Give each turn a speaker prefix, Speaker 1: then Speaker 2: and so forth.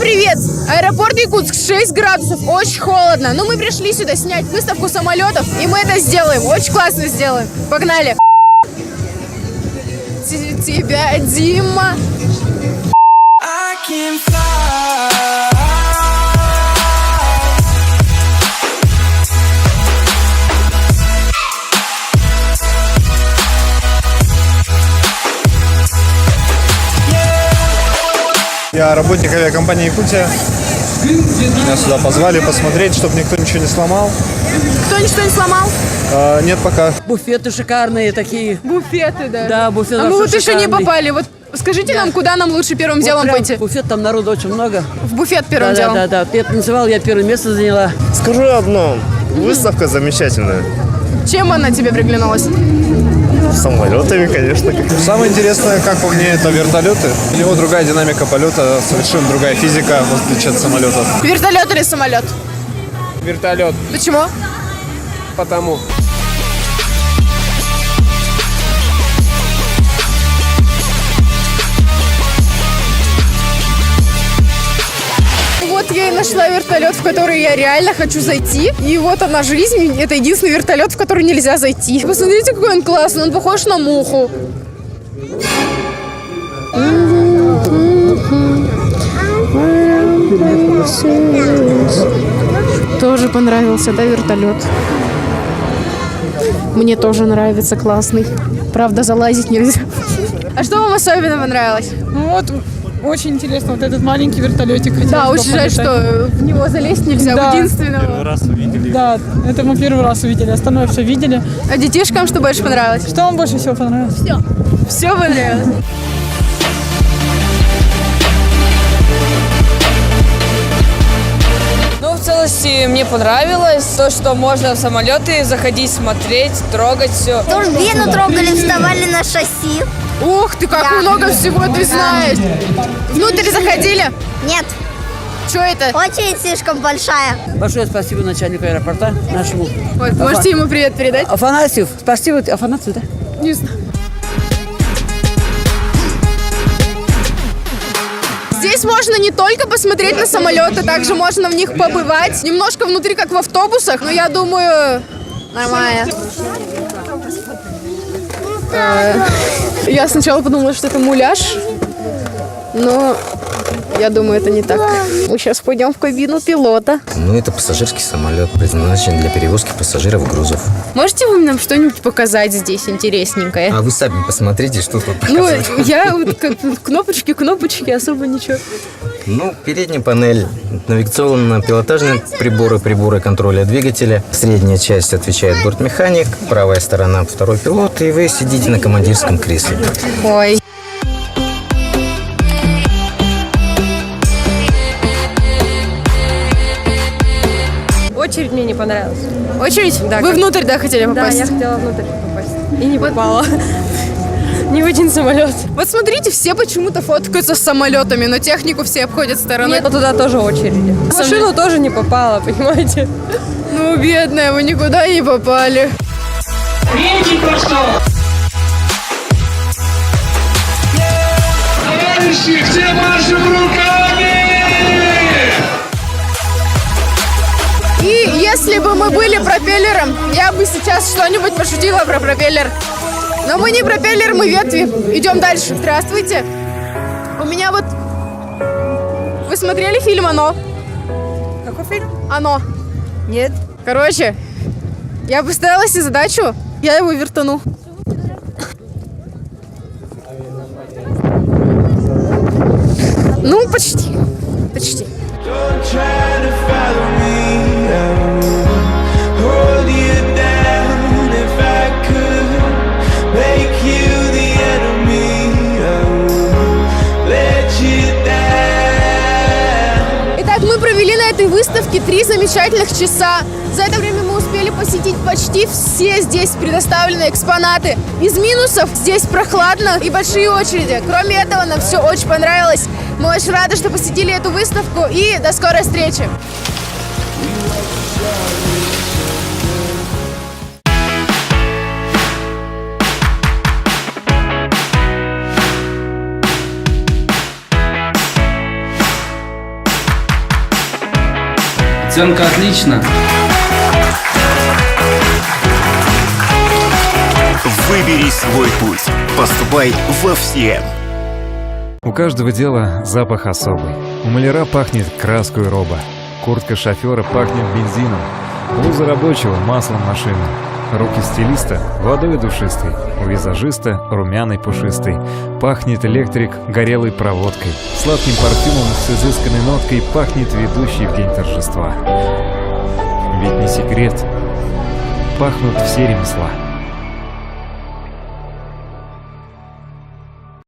Speaker 1: привет! Аэропорт Якутск, 6 градусов, очень холодно. Но мы пришли сюда снять выставку самолетов, и мы это сделаем, очень классно сделаем. Погнали! Тебя, Дима!
Speaker 2: Я работник авиакомпании «Якутия». Меня сюда позвали посмотреть, чтобы никто ничего не сломал.
Speaker 1: Кто ничего не сломал?
Speaker 2: Нет пока.
Speaker 3: Буфеты шикарные такие.
Speaker 1: Буфеты, да?
Speaker 3: Да, буфеты.
Speaker 1: А мы вот еще не попали. Вот скажите нам, куда нам лучше первым делом пойти?
Speaker 3: Буфет, там народу очень много.
Speaker 1: В буфет первым делом?
Speaker 3: Да. Я танцевал, я первое место заняла.
Speaker 4: Скажу одно. Выставка замечательная.
Speaker 1: Чем она тебе приглянулась?
Speaker 4: Самолетами, конечно.
Speaker 2: Самое интересное, как по мне, это вертолеты. У него другая динамика полета, совершенно другая физика, в отличие от самолетов.
Speaker 1: Вертолет или самолет?
Speaker 5: Вертолет.
Speaker 1: Почему?
Speaker 5: Потому.
Speaker 1: Вот я и нашла вертолет, в который я реально хочу зайти. И вот она жизнь. Это единственный вертолет, в который нельзя зайти. Посмотрите, какой он классный. Он похож на муху. Тоже понравился, да, вертолет? Мне тоже нравится, классный. Правда, залазить нельзя. А что вам особенно понравилось?
Speaker 6: Ну вот, очень интересно, вот этот маленький вертолетик.
Speaker 1: Да, очень жаль, что в него залезть нельзя,
Speaker 6: Да.
Speaker 1: в единственного.
Speaker 2: Первый раз увидели.
Speaker 6: Да, это мы первый раз увидели, остальное все видели.
Speaker 1: А детишкам что больше понравилось?
Speaker 6: Что вам больше всего понравилось?
Speaker 1: Все понравилось.
Speaker 7: Ну, в целости мне понравилось то, что можно в самолеты заходить, смотреть, трогать все.
Speaker 8: Турбину трогали, вставали на шасси.
Speaker 1: Ух ты, как много всего ты знаешь. Внутрь заходили?
Speaker 8: Нет,
Speaker 1: Что это?
Speaker 8: очередь слишком большая.
Speaker 3: Большое спасибо начальнику аэропорта нашему.
Speaker 1: Ой, можете ему привет передать?
Speaker 3: Афанасьев. Спасибо, Афанасьев, да?
Speaker 1: Не знаю. Здесь можно не только посмотреть на самолеты, также можно в них побывать. Немножко внутри, как в автобусах, но я думаю, нормально. Я сначала подумала, что это муляж, но я думаю, это не так. Мы сейчас пойдем в кабину пилота.
Speaker 9: Ну, это пассажирский самолет, предназначен для перевозки пассажиров и грузов.
Speaker 1: Можете вы нам что-нибудь показать здесь интересненькое?
Speaker 9: А вы сами посмотрите, что тут
Speaker 1: Ну,
Speaker 9: показывают.
Speaker 1: я вот как кнопочки, особо ничего.
Speaker 9: Ну, передняя панель, навигационно-пилотажные приборы контроля двигателя. Средняя часть отвечает бортмеханик, правая сторона второй пилот, и вы сидите на командирском кресле.
Speaker 1: Ой.
Speaker 7: Очередь мне не понравилась.
Speaker 1: Очередь?
Speaker 7: Да,
Speaker 1: Вы внутрь, да, хотели попасть?
Speaker 7: Да, я хотела внутрь попасть. И не попала. Ни в один самолет.
Speaker 1: Вот смотрите, все почему-то фоткаются с самолетами, но технику все обходят стороной.
Speaker 7: Нет, туда тоже очереди. В машину тоже не попала, понимаете?
Speaker 1: Ну, бедная, вы никуда не попали.
Speaker 10: Товарищи, все машем руками!
Speaker 1: И если бы мы были пропеллером, я бы сейчас что-нибудь пошутила про пропеллер. Но мы не пропеллер, мы ветви. Идем дальше. Здравствуйте. У меня вот... Вы смотрели фильм «Оно»?
Speaker 7: Какой фильм?
Speaker 1: «Оно».
Speaker 7: Нет.
Speaker 1: Короче, я поставила себе задачу, я его вертану. Ну, почти. Почти. Итак, мы провели на этой выставке 3 замечательных часа. За это время мы успели посетить почти все здесь предоставленные экспонаты. Из минусов здесь прохладно и большие очереди. Кроме этого, нам все очень понравилось. Мы очень рады, что посетили эту выставку, и до скорой встречи!
Speaker 11: Оценка отлично.
Speaker 12: Выбери свой путь. Поступай во FCM.
Speaker 13: У каждого дела запах особый. У маляра пахнет краской роба. Куртка шофера пахнет бензином. Блуза рабочего – маслом машины. Руки стилиста – водой душистой. У визажиста – румяной пушистой. Пахнет электрик горелой проводкой. Сладким парфюмом с изысканной ноткой пахнет ведущий в день торжества. Ведь не секрет, пахнут все ремесла.